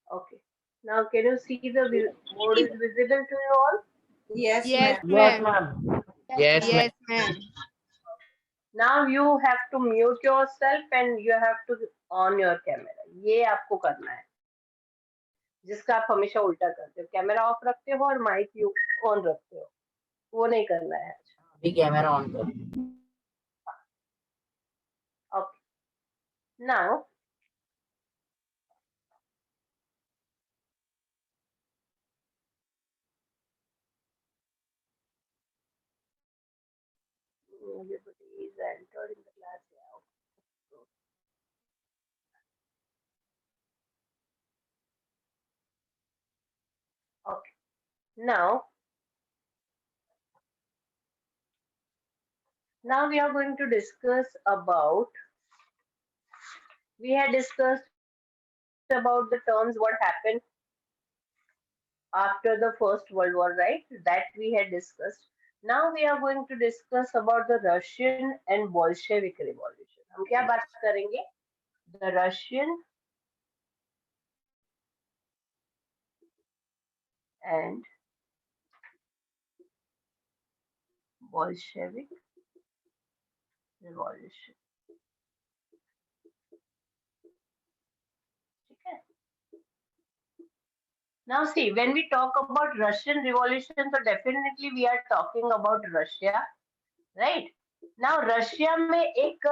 Okay. Now, can you see the board is visible to you all? Yes, Yes, ma'am. Yes, ma'am. ma'am. Yes, ma'am. Yes, ma'am. Now you have to mute yourself and you have to on your camera. ये आपको करना है, जिसका आप हमेशा उल्टा करते हो, कैमरा ऑफ रखते हो और माइक यू ऑन रखते हो, वो नहीं करना है। अभी कैमरा ऑन कर। Okay. Now, everybody is entered in the class now. Okay. Now we are going to discuss about. We had discussed about the terms what happened after the First World War, right? That we had discussed. Now we are going to discuss about the Russian and Bolshevik Revolution. हम क्या बात करेंगे? The Russian and Bolshevik Revolution. ठीक है? Now see, when we talk about Russian Revolution, so definitely we are talking about Russia, right? Now Russia में एक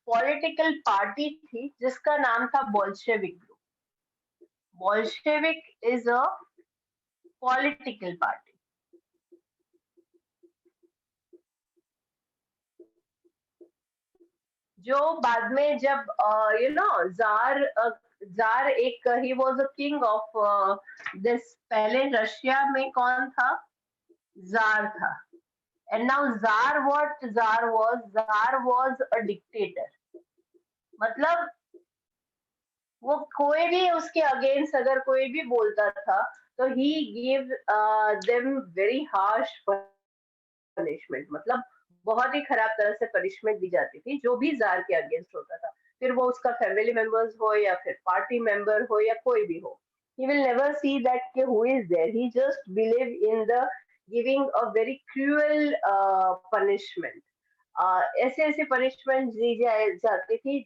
political party थी जिसका नाम था Bolshevik group. Bolshevik is a political party. जो बाद में जब जार एक he was a king of this. पहले रशिया में कौन था? जार था. And now jar was a dictator. मतलब वो कोई भी उसके अगेंस्ट अगर कोई भी बोलता था तो he give them very harsh punishment. मतलब बहुत ही खराब तरह से पनिशमेंट दी जाती थी जो भी जार के अगेंस्ट होता था, फिर वो उसका फैमिली मेंबर्स हो या फिर पार्टी मेंबर हो या कोई भी हो. He will never see that कि who is there. He just believe in the giving a very cruel punishment. ऐसे ऐसे पनिशमेंट दी जाती थी.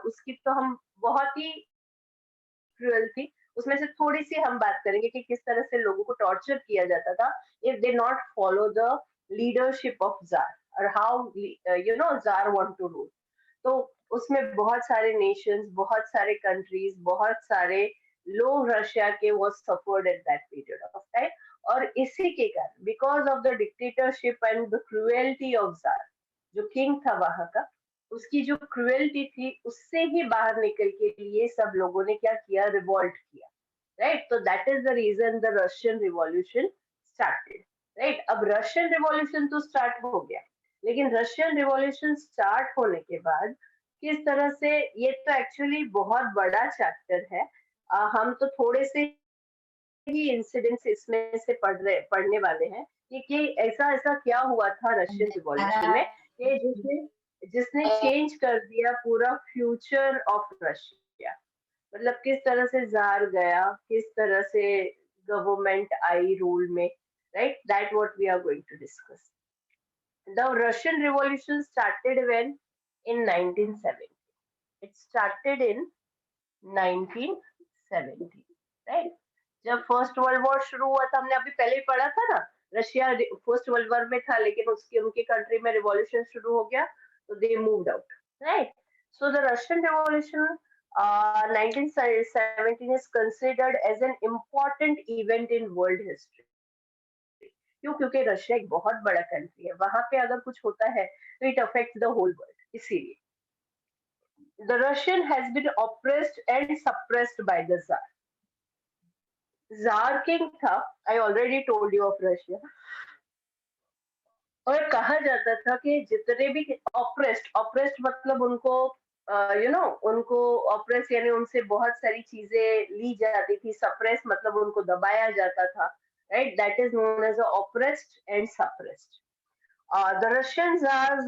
उसकी तो हम बहुत ही क्रूअल थी. उसमें से थोड़ी सी हम बात करेंगे कि किस तरह से लोगों को टॉर्चर किया जाता था if they not follow the leadership of tsar और how tsar want to rule. तो उसमें बहुत सारे नेशंस, बहुत सारे कंट्रीज, बहुत सारे लोग रशिया के वो suffered eight that period of time. और इसी के कारण because of the dictatorship and the cruelty of jar, जो किंग था वहां का, उसकी जो क्रुएल्टी थी उससे ही बाहर निकल के लिए सब लोगों ने क्या किया? रिवॉल्ट किया, राइट? तो that is the reason the Russian revolution started, right? अब रशियन रिवॉल्यूशन तो स्टार्ट हो गया, लेकिन रशियन रिवॉल्यूशन स्टार्ट होने के बाद किस तरह से, ये तो एक्चुअली बहुत बड़ा चैप्टर है. हम तो थोड़े से ही इंसिडेंट्स इसमें से पढ़ने वाले हैं कि ऐसा ऐसा क्या हुआ था रशियन रिवॉल्यूशन में कि जिसने जिसने चेंज कर दिया पूरा फ्यूचर ऑफ रशिया. मतलब किस तरह से जार गया, किस तरह से गवर्नमेंट आई रूल में, right? That what we are going to discuss. The Russian revolution started when? in 1970. It started in 1970, right? जब फर्स्ट वर्ल्ड वॉर शुरू हुआ था, हमने अभी पहले ही पढ़ा था ना, रशिया फर्स्ट वर्ल्ड वॉर में था लेकिन उसके उनके कंट्री में रिवॉल्यूशन शुरू हो गया तो they moved out, right? So the Russian revolution 1917 is considered as an important event in world history. क्यों? क्योंकि रशिया एक बहुत बड़ा कंट्री है, वहां पे अगर कुछ होता है तो it affects the whole world. इसीलिए the Russian has been oppressed and suppressed by the Tsar. Tsar king था, I already told you of Russia. और कहा जाता था कि जितने भी ऑप्रेस्ड मतलब उनको उनको ऑप्रेस यानी उनसे बहुत सारी चीजें ली जाती थी. सप्रेस मतलब उनको दबाया जाता था, राइट? That is known as oppressed and suppressed. The Russian Tsars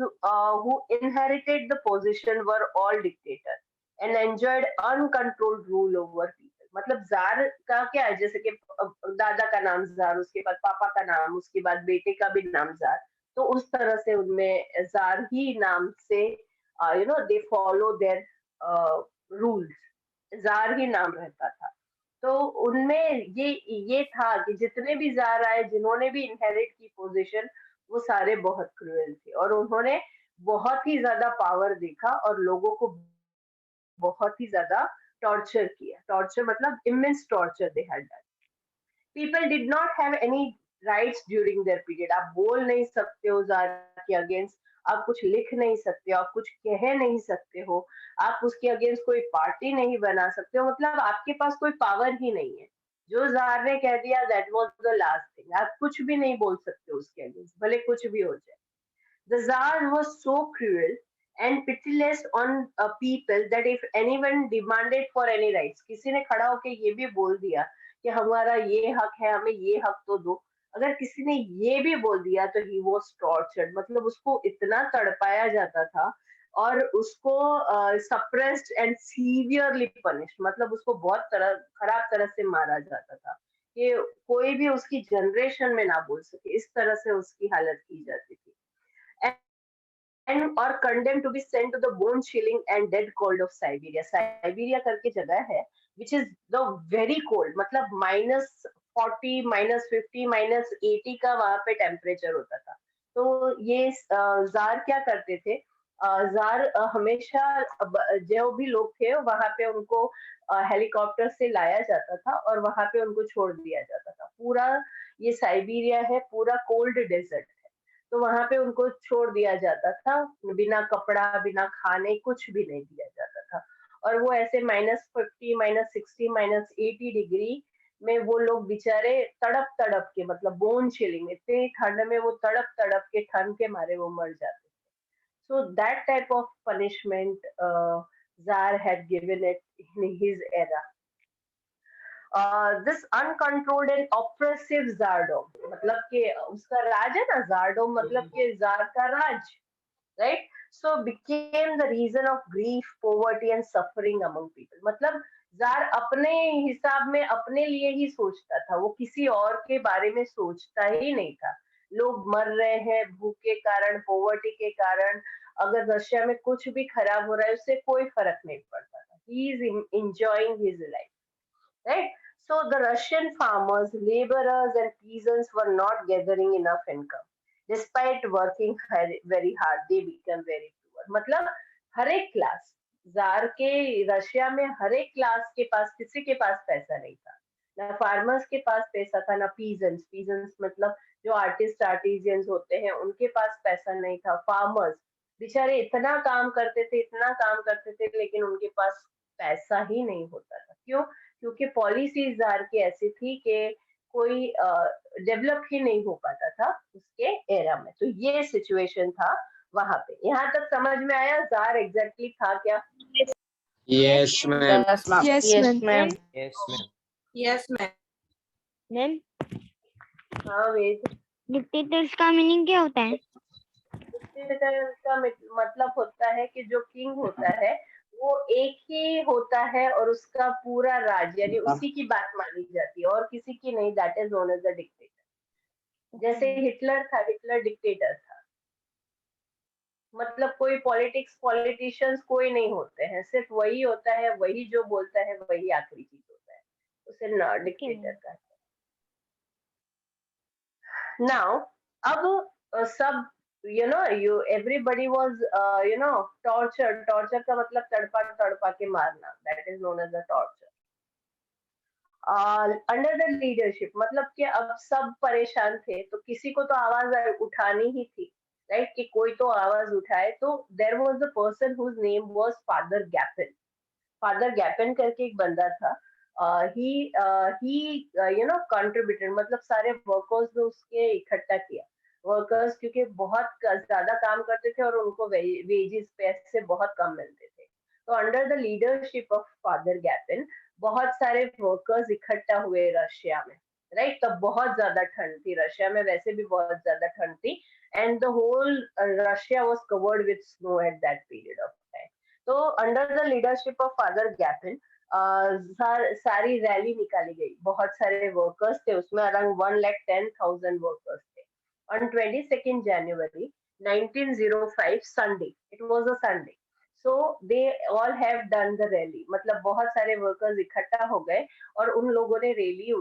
who inherited the position were all dictators and enjoyed uncontrolled rule over people. मतलब जार का क्या है, जैसे कि दादा का नाम जार, उसके बाद पापा का नाम, उसके बाद बेटे का भी नाम जार, तो उस तरह से उनमें जार ही नाम से they follow their rules, tsar ही नाम रहता था। तो उनमें ये था कि जितने भी जार आए, जिन्होंने भी इनहेरिट की पोजीशन, वो सारे बहुत क्रूएल थे और उन्होंने बहुत ही ज्यादा पावर देखा और लोगों को बहुत ही ज्यादा टॉर्चर किया। टॉर्चर मतलब immense torture they had done. People did not have any rights during their period. आप बोल नहीं सकते हो जार के अगेंस्ट, आप कुछ लिख नहीं सकते हो, आप कुछ कह नहीं सकते हो, आप उसके अगेंस्ट कोई पार्टी नहीं बना सकते हो, मतलब आपके पास कोई पावर ही नहीं है। जो जार ने कह दिया that was the last thing, आप कुछ भी नहीं बोल सकते हो उसके अगेंस्ट, भले कुछ भी हो जाए। The Tsar was so cruel and pitiless on people that if anyone demanded for any rights, किसी ने खड़ा होकर ये भी बोल दिया कि हमारा ये हक है, हमें ये हक तो दो, अगर किसी ने ये भी बोल दिया तो he was tortured, मतलब उसको इतना तड़पाया जाता था और उसको सप्रेस्ड एंड सीवियरली पनिश्ड, मतलब उसको बहुत खराब तरह से मारा जाता था कि कोई भी उसकी जनरेशन में ना बोल सके, इस तरह से उसकी हालत की जाती थी। and or condemned to be sent to the bone chilling and dead cold of Siberia. Siberia करके जगह है which is the very cold, मतलब -40, -50, -80 का वहाँ पे टेम्परेचर होता था। तो ये जार क्या करते थे, जार हमेशा जो भी लोग थे वहाँ पे उनको हेलीकॉप्टर से लाया जाता था और वहाँ पे उनको छोड़ दिया जाता था। पूरा ये साइबेरिया है, पूरा कोल्ड डेजर्ट, तो वहां पे उनको छोड़ दिया जाता था, बिना कपड़ा, बिना खाने, कुछ भी नहीं दिया जाता था। और वो ऐसे -50, -60, -80 डिग्री में वो लोग बेचारे तड़प तड़प के, मतलब बोन चिलिंग, इतनी ठंड में वो तड़प तड़प के ठंड के मारे वो मर जाते थे। So that type of punishment tsar had given it in his era. This uncontrolled and oppressive tsardom, मतलब कि उसका राज है ना, जारडोम मतलब कि जार का राज, right? So became the reason of grief, poverty and suffering among people, मतलब जार अपने हिसाब में अपने लिए ही सोचता था, वो किसी और के बारे में सोचता ही नहीं था। लोग मर रहे हैं भूख के कारण, पॉवर्टी के कारण, अगर रशिया में कुछ भी खराब हो रहा है उससे कोई फर्क नहीं पड़ता था। He is enjoying his life, right? So the Russian farmers, laborers, and peasants were not gathering enough income. Despite working very hard, they become very poor. मतलब हर एक क्लास, जार के रशिया में हर एक क्लास के पास, किसी के पास पैसा नहीं था। ना फार्मर्स के पास पैसा था, ना पीजेंट्स, पीजेंट्स मतलब जो आर्टिस्ट आर्टिजियंस होते हैं उनके पास पैसा नहीं था। फार्मर्स बेचारे इतना काम करते थे, इतना काम करते थे, लेकिन उनके पास पैसा ही नहीं होता था। क्यों? क्योंकि पॉलिसीज जार की ऐसी थी कि कोई डेवलप ही नहीं हो पाता था उसके एरा में। तो ये सिचुएशन था वहां पे। यहाँ तक समझ में आया जार एग्जैक्टली था क्या? Yes, ma'am. Yes, ma'am. Yes, Yes, ma'am. ma'am. Yes, ma'am. Yes, ma'am. Ma'am, हाँ वेद, डिक्टेटर्स का मीनिंग क्या होता है? डिक्टेटर का मतलब होता है कि जो किंग होता है वो एक ही होता है और उसका पूरा राज यानी उसी की बात मानी जाती है और किसी की नहीं। That is known as a dictator. जैसे हिटलर था, हिटलर डिक्टेटर था, मतलब कोई पॉलिटिक्स पॉलिटिशियंस कोई नहीं होते हैं, सिर्फ वही होता है, वही जो बोलता है वही आखिरी चीज होता है, उसे डिक्टेटर कहते हैं। नाउ अब सब you everybody was torture. Torture का मतलब तड़पा तड़पा के मारना, that is known as a torture. Under the leadership मतलब कि अब सब परेशान थे तो किसी को तो आवाज उठानी ही थी, राइट? कि कोई तो आवाज उठाए। तो there was a person whose name was Father Gapon. Father Gapon करके एक बंदा था। ही कंट्रीब्यूटेड, मतलब सारे वर्कर्स ने उसके इकट्ठा किया। वर्कर्स क्योंकि बहुत ज्यादा काम करते थे और उनको वेजेस पैसे बहुत कम मिलते थे, तो under the leadership of Father Gapon बहुत सारे वर्कर्स इकट्ठा हुए रशिया में, राइट? तब बहुत ज्यादा ठंड थी रशिया में, वैसे भी बहुत ज्यादा ठंड थी, and the whole Russia was covered with snow at that period of time. So, under the leadership of Father Gapin, सारी रैली निकाली गई, बहुत सारे वर्कर्स थे उसमें, अराउंड 1,10,000 वर्कर्स थे। On 22nd January 1905 Sunday, it was a Sunday, so they all have done the rally, मतलब बहुत सारे वर्कर्स इकट्ठा हो गए और उन लोगों ने रैली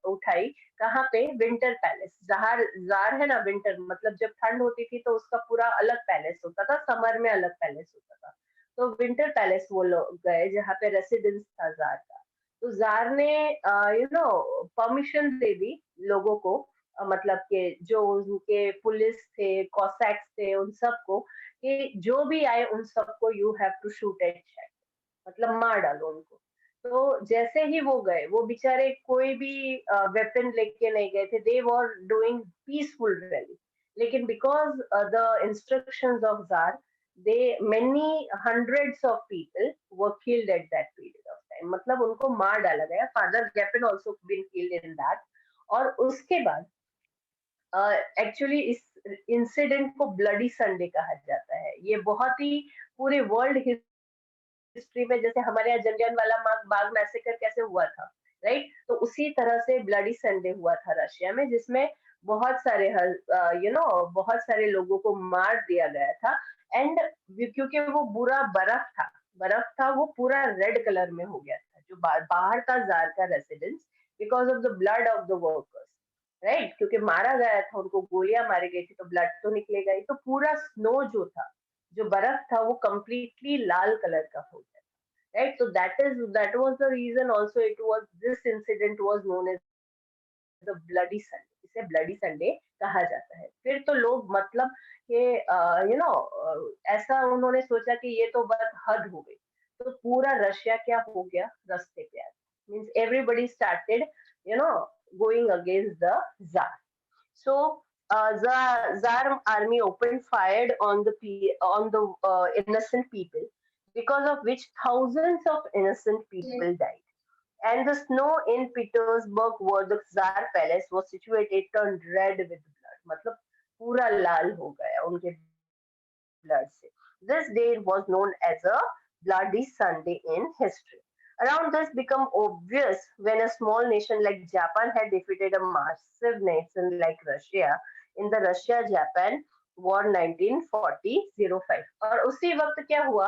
उठाई। कहाँ पे? Winter palace. जार जार है ना, विंटर मतलब जब ठंड होती थी तो उसका पूरा अलग पैलेस होता था, समर में अलग पैलेस होता था। तो विंटर पैलेस वो लोग गए जहाँ पे रेसिडेंस था जार का। तो जार ने परमिशन दे दी लोगों को, मतलब कि जो उनके पुलिस थे, कॉसैक्स थे, उन सबको, कि जो भी आए उन सबको you have to shoot at check, मतलब मार डालो उनको। तो जैसे ही वो गए, वो बेचारे कोई भी वेपन लेके नहीं गए थे, दे वर डूइंग पीसफुल रैली, लेकिन because the instructions of jar, they many hundreds of people were killed at that period of time, मतलब उनको मार डाला गया। Father Gapon also been killed in that। और उसके बाद एक्चुअली इस इंसिडेंट को ब्लडी संडे कहा जाता है। ये बहुत ही पूरे वर्ल्ड हिस्ट्री में, जैसे हमारे यहाँ जलियांवाला बाग मैसेकर कैसे हुआ था, राइट, तो उसी तरह से ब्लडी संडे हुआ था रशिया में, जिसमें बहुत सारे बहुत सारे लोगों को मार दिया गया था। एंड क्योंकि वो पूरा बर्फ था, वो पूरा रेड कलर में हो गया था, जो बाहर का जार का residence, because of the blood of the workers, right, क्योंकि मारा गया था, उनको गोलियां मारी गई थी, तो ब्लड तो निकलेगा ही। तो पूरा स्नो जो था, जो बर्फ था, वो कम्प्लीटली लाल कलर का हो गया, right? So that was the reason also, this incident was known as the bloody Sunday, इसे ब्लडी संडे कहा जाता है। फिर तो लोग मतलब कि ऐसा उन्होंने सोचा कि ये तो बस हद हो गई, तो पूरा रशिया क्या हो गया, रास्ते पे आ गया। Means everybody started going against the jar. So the Tsar army opened fire on the innocent people, because of which thousands of innocent people died. And the snow in Petersburg, where the Tsar palace was situated, turned red with blood. मतलब पूरा लाल हो गया उनके blood से. This day was known as a Bloody Sunday in history. Around this became obvious when a small nation like Japan had defeated a massive nation like Russia in the Russia-Japan War 1940-05. और उसी वक्त क्या हुआ,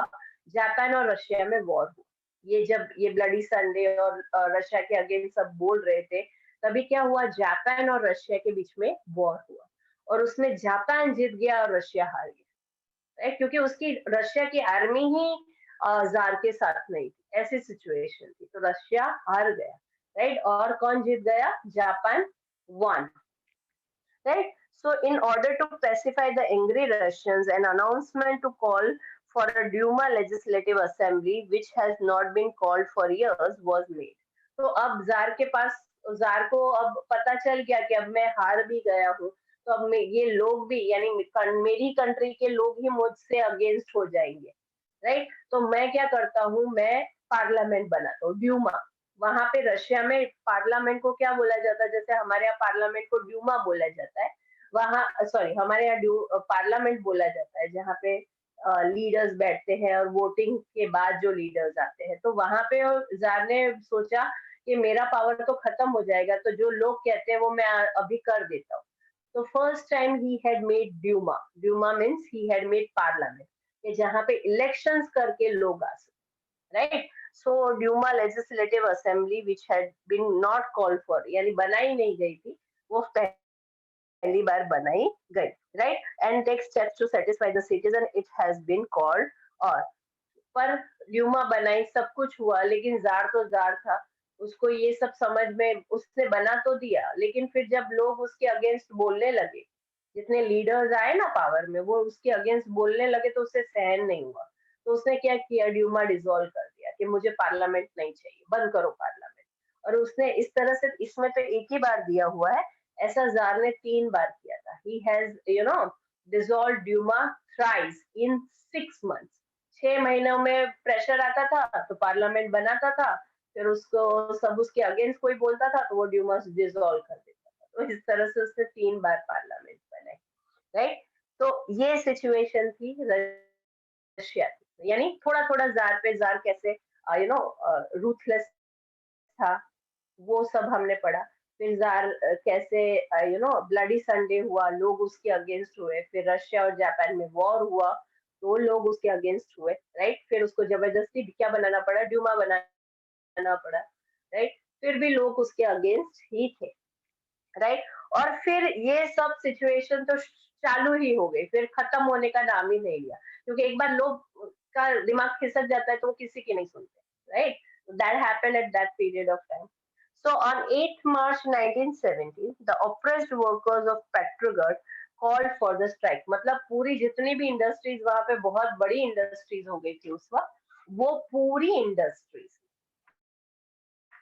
Japan और Russia में war हुआ। ये जब ये ब्लडी संडे और रशिया के अगेंस्ट सब बोल रहे थे, तभी क्या हुआ, जापान और रशिया के बीच में वॉर हुआ, और उसमें जापान जीत गया और रशिया हार गया, राइट, क्योंकि उसकी रशिया की आर्मी ही जार के साथ नहीं थी, ऐसी सिचुएशन थी, तो रशिया हार गया, राइट, और कौन जीत गया, Japan one, right. So in order to pacify the angry Russians, an announcement to call for a Duma legislative assembly, which has not been called for years, was made. तो अब jar को अब पता चल गया कि अब मैं हार भी गया हूँ, तो अब ये लोग भी, यानी मेरी कंट्री के लोग ही मुझसे अगेंस्ट हो जाएंगे, राइट। तो मैं क्या करता हूँ, मैं पार्लियामेंट बनाता हूँ, ड्यूमा। वहां पे रशिया में पार्लियामेंट को क्या बोला जाता है, जैसे हमारे यहाँ पार्लियामेंट को ड्यूमा बोला जाता है, वहाँ सॉरी हमारे यहाँ पार्लियामेंट बोला जाता है, जहाँ पे लीडर्स बैठते हैं और वोटिंग के बाद जो लीडर्स आते हैं, तो वहां पे जार ने सोचा कि मेरा पावर तो खत्म हो जाएगा, तो जो लोग कहते हैं वो मैं अभी कर देता हूँ। तो first time he had made Duma. Duma means he had made parliament, कि जहाँ पे इलेक्शंस करके लोग आ सकते, right. So Duma legislative assembly which had been not called for, यानी बनाई नहीं गई थी, वो पहली बार बनाई गई, right, and take steps to satisfy the citizen, it has been called. और पर ड्यूमा बनाई, सब कुछ हुआ, लेकिन जार तो जार था, उसको ये सब समझ में, उसने बना तो दिया, लेकिन फिर जब लोग उसके अगेंस्ट बोलने लगे, जितने लीडर्स आए ना पावर में, वो उसके अगेंस्ट बोलने लगे, तो उसे सहन नहीं हुआ, तो उसने क्या किया, ड्यूमा डिसॉल्व कर दिया कि मुझे पार्लियामेंट नहीं चाहिए, बंद करो पार्लियामेंट। और उसने इस तरह से, इसमें तो एक ही बार दिया हुआ है, ऐसा जार ने 3 बार किया था। He has dissolve Duma thrice in 6 months। 6 महीनों में प्रेशर आता था तो पार्लियामेंट बनाता था, फिर उसको सब उसके अगेंस्ट कोई बोलता था तो वो ड्यूमा डिसॉल्व कर देता था। तो इस तरह से उसने 3 बार पार्लियामेंट बनाई, राइट। तो ये सिचुएशन थी रशिया की, यानी थोड़ा थोड़ा जार पे जार कैसे रूथलेस था, वो सब हमने पढ़ा। फिर जार कैसे ब्लडी संडे हुआ, लोग उसके अगेंस्ट हुए। फिर रशिया और जापान में वॉर हुआ, तो लोग उसके अगेंस्ट हुए, राइट। फिर उसको जबरदस्ती क्या बनाना पड़ा, ड्यूमा बनाना पड़ा, राइट। फिर भी लोग उसके अगेंस्ट ही थे, राइट। और फिर ये सब सिचुएशन तो चालू ही हो गई, फिर खत्म होने का नाम ही नहीं लिया, क्योंकि एक बार लोग का दिमाग खिसक जाता है तो वो किसी की नहीं सुनते, right. That happened at that period of time. So on 8th March 1970, the oppressed workers of Petrograd called for the strike. मतलब पूरी जितनी भी इंडस्ट्रीज, वहां पे बहुत बड़ी इंडस्ट्रीज हो गई थी उस वक्त, वो पूरी इंडस्ट्रीज,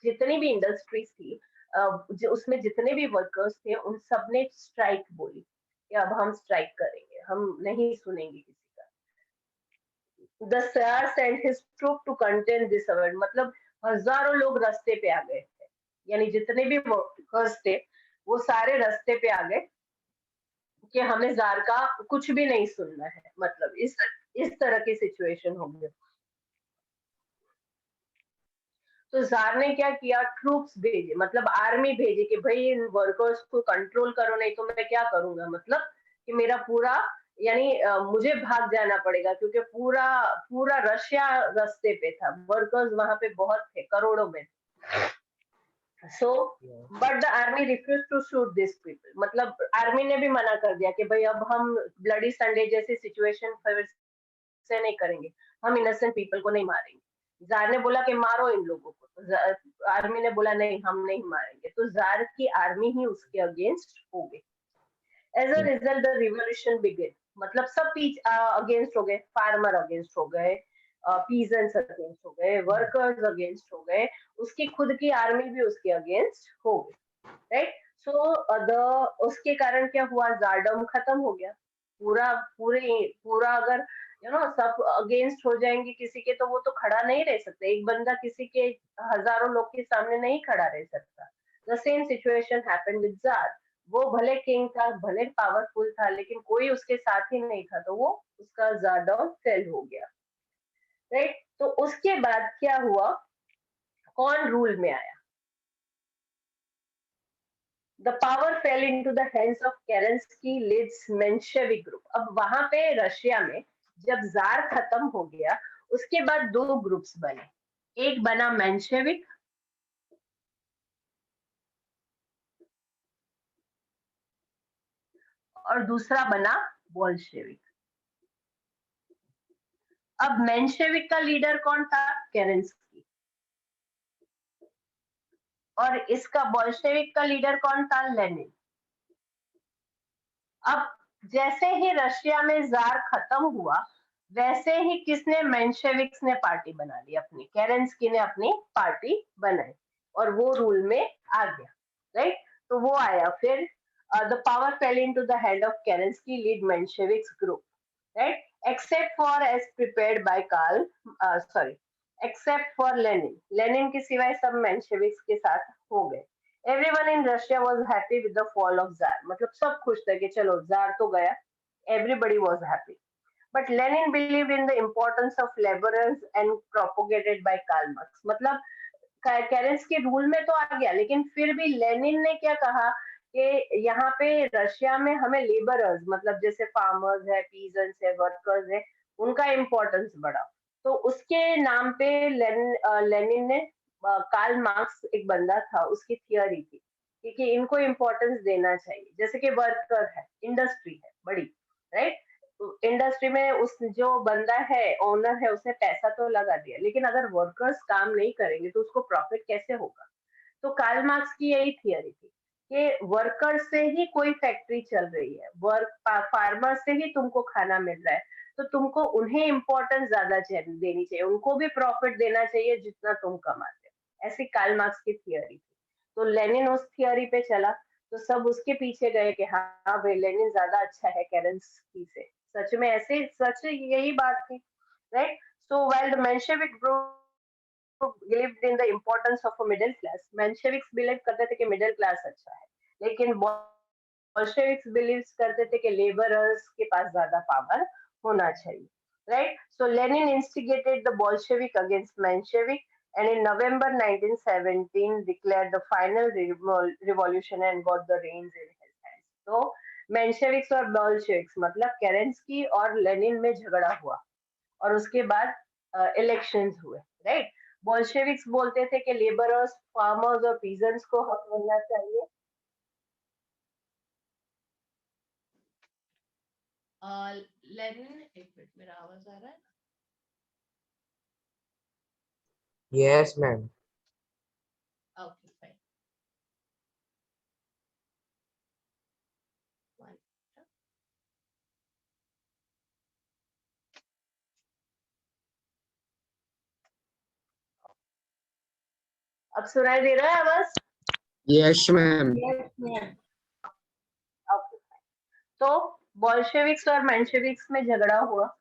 जितनी भी इंडस्ट्रीज थी, उसमें जितने भी वर्कर्स थे, उन सब ने स्ट्राइक बोली कि अब हम स्ट्राइक करेंगे, हम नहीं सुनेंगे किसी का. The Tsar sent his troop to contain this event. मतलब हजारों लोग रास्ते पे आ गए थे, यानी जितने भी वर्कर्स थे वो सारे रास्ते पे आ गए कि हमें जार का कुछ भी नहीं सुनना है. मतलब इस तरह की सिचुएशन हो गई. तो जार ने क्या किया, ट्रूप्स भेजे, मतलब आर्मी भेजी कि भाई इन वर्कर्स को कंट्रोल करो, नहीं तो मैं क्या करूंगा. मतलब कि मेरा पूरा, यानी मुझे भाग जाना पड़ेगा, क्योंकि पूरा पूरा रशिया रास्ते पे था, वर्कर्स वहां पे बहुत थे, करोड़ों में. So but the army refuse to shoot this people. मतलब आर्मी ने भी मना कर दिया कि भाई अब हम ब्लडी संडे जैसी सिचुएशन फिर से नहीं करेंगे, हम इनोसेंट पीपल को नहीं मारेंगे. जार ने बोला कि मारो इन लोगों को, तो आर्मी ने बोला नहीं, हम नहीं मारेंगे. तो जार की आर्मी ही उसके अगेंस्ट हो गई. As a result the revolution begin. मतलब सब अगेंस्ट हो गए, फार्मर अगेंस्ट हो गए, पीजेंट्स अगेंस्ट हो गए, वर्कर्स अगेंस्ट हो गए, उसकी खुद की आर्मी भी उसके अगेंस्ट हो गई, राइट. सो उसके कारण क्या हुआ, जारडम खत्म हो गया. पूरा अगर सब अगेंस्ट हो जाएंगे किसी के, तो वो तो खड़ा नहीं रह सकते. एक बंदा किसी के हजारों लोग के सामने नहीं खड़ा रह सकता. The same situation happened with jar. वो भले किंग था, भले पावरफुल था, लेकिन कोई उसके साथ ही नहीं था, तो वो उसका जारडम फेल हो गया, राइट. तो उसके बाद क्या हुआ, कौन रूल में आया. The power fell into the hands of Kerensky leads Menshevik group. अब वहां पे रशिया में जब जार खत्म हो गया, उसके बाद दो ग्रुप्स बने. एक बना मेंशेविक और दूसरा बना बोल्शेविक. अब मेंशेविक का लीडर कौन था, केरेंस्की. और इसका बोल्शेविक का लीडर कौन था, लेनिन. अब जैसे ही रशिया में जार खत्म हुआ, वैसे ही किसने, मेंशेविक्स ने पार्टी बना ली अपनी, केरेंस्की ने अपनी पार्टी बनाई और वो रूल में आ गया, राइट. तो वो आया. फिर the power fell into the hand of Kerensky lead Mensheviks group, right. Except for as prepared by Karl, sorry, except for Lenin. Lenin के सिवाय सब मेंशेविक्स के साथ हो गए. Everyone in Russia was happy with the fall of Tsar. मतलब सब खुश थे कि चलो जार तो गया. Everybody was happy. But Lenin believed in the importance of laborers and propagated by Karl Marx. मतलब केरेंस्की रूल में तो आ गया, लेकिन फिर भी लेनिन ने क्या कहा कि यहाँ पे रशिया में हमें लेबरर्स, मतलब जैसे फार्मर्स है, पीजेंट्स है, वर्कर्स है, उनका इम्पोर्टेंस बढ़ा. तो उसके नाम पे लेनिन ने, कार्ल मार्क्स एक बंदा था, उसकी थियोरी थी कि इनको इम्पोर्टेंस देना चाहिए. जैसे कि वर्कर है, इंडस्ट्री है बड़ी, राइट. इंडस्ट्री में उस जो बंदा है, ओनर है, उसने पैसा तो लगा दिया, लेकिन अगर वर्कर्स काम नहीं करेंगे तो उसको प्रॉफिट कैसे होगा. तो कार्ल मार्क्स की यही थियोरी थी कि वर्कर से ही कोई फैक्ट्री चल रही है, फार्मर से ही तुमको खाना मिल रहा है, तो तुमको उन्हें इम्पोर्टेंस ज्यादा देनी चाहिए, उनको भी प्रॉफिट देना चाहिए जितना तुम कमाते हो. ऐसी कार्ल मार्क्स की थियोरी थी. तो लेनिन उस थियोरी पे चला, तो सब उसके पीछे गए कि हाँ भाई लेनिन ज्यादा अच्छा है केरेंस्की से. सच में ऐसे, सच यही बात थी, right. So while the Menshevik group believed in the importance of a middle class. Mensheviks believe करते थे कि मिडिल क्लास अच्छा है, लेकिन बोल्शेविक्स बिलीव करते थे कि लेबरर्स के पास ज्यादा पावर होना चाहिए, right? So Lenin instigated the Bolshevik against Menshevik, and in November 1917 declared the final revolution and got the reins in his hands. So मेंशेविक्स और बोल्शेविक्स मतलब केरेंस्की और लेनिन में झगड़ा हुआ और उसके बाद इलेक्शंस हुए, राइट? बोल्शेविक्स बोलते थे कि लेबरर्स, फार्मर्स और पीजेंट्स को हक मिलना चाहिए. लेनिन, एक मिनट, मेरा आवाज आ रहा है? Yes, ma'am. Okay, fine. अब सुनाई दे रहा है आवाज? Yes, ma'am. Yes, ma'am. Okay, fine. तो बोल्शेविक्स और मेंशेविक्स में झगड़ा हुआ.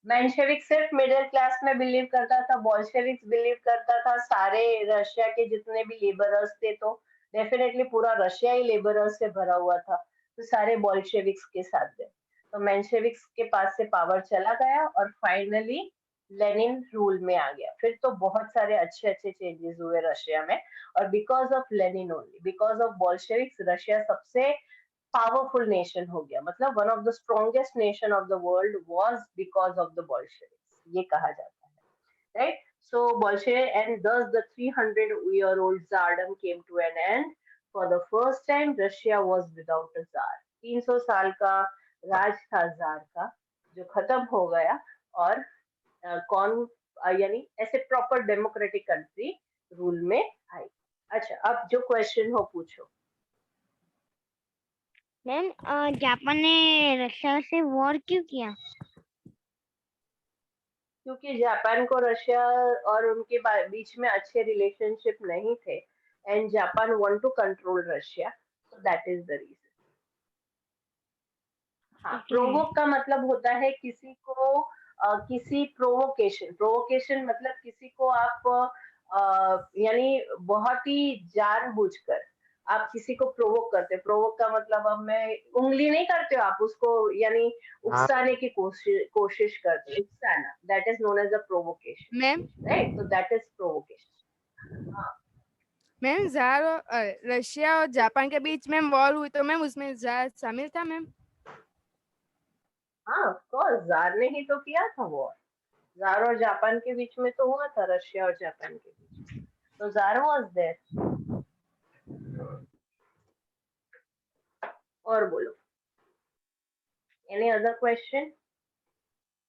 मेंशेविक सिर्फ मिडिल क्लास में बिलीव करता था, बोल्शेविक्स बिलीव करता था सारे रशिया के जितने भी लेबरर्स थे, तो डेफिनेटली पूरा रशिया ही लेबरर्स से भरा हुआ था, तो सारे बोल्शेविक्स के साथ गए. तो मेंशेविक्स के पास से पावर चला गया और फाइनली लेनिन रूल में आ गया. फिर तो बहुत सारे अच्छे अच्छे चेंजेस हुए रशिया में, और because of Lenin only, because of Bolsheviks Russia सबसे पावरफुल नेशन हो गया. मतलब one of the strongest nation of the world was because of the Bolsheviks, ये कहा जाता है, right? So Bolshevik, and thus the 300-year-old Tsardom came to an end. For the first time, Russia was without a Tsar. 300 साल का राज था jar का, जो खत्म हो गया, और कौन यानी ऐसे प्रॉपर डेमोक्रेटिक कंट्री रूल में आई. अच्छा, अब जो क्वेश्चन हो पूछो. मैम जापान ने रशिया से वॉर क्यों किया? क्योंकि जापान को रशिया और उनके बीच में अच्छे रिलेशनशिप नहीं थे, and Japan want to control Russia, so that is the reason. हाँ, प्रोवोक का मतलब होता है किसी को किसी प्रोवोकेशन मतलब किसी को आप यानी बहुत ही जानबूझकर आप किसी को प्रोवोक करते. प्रोवोक का मतलब, अब मैं उंगली नहीं करते हो आप उसको, यानी उकसाने की कोशिश करते, उकसाना, that is known as a provocation, ma'am right? तो that is provocation. Ma'am tsar Russia और जापान के बीच में वॉर हुई, तो मैम उसमें जार शामिल था मैम? हाँ, ऑफ कोर्स, जार ने ही तो किया था वॉर. जार और जापान के बीच में तो हुआ था, रशिया और जापान के बीच, तो जार वाज देयर. और बोलो, any other question?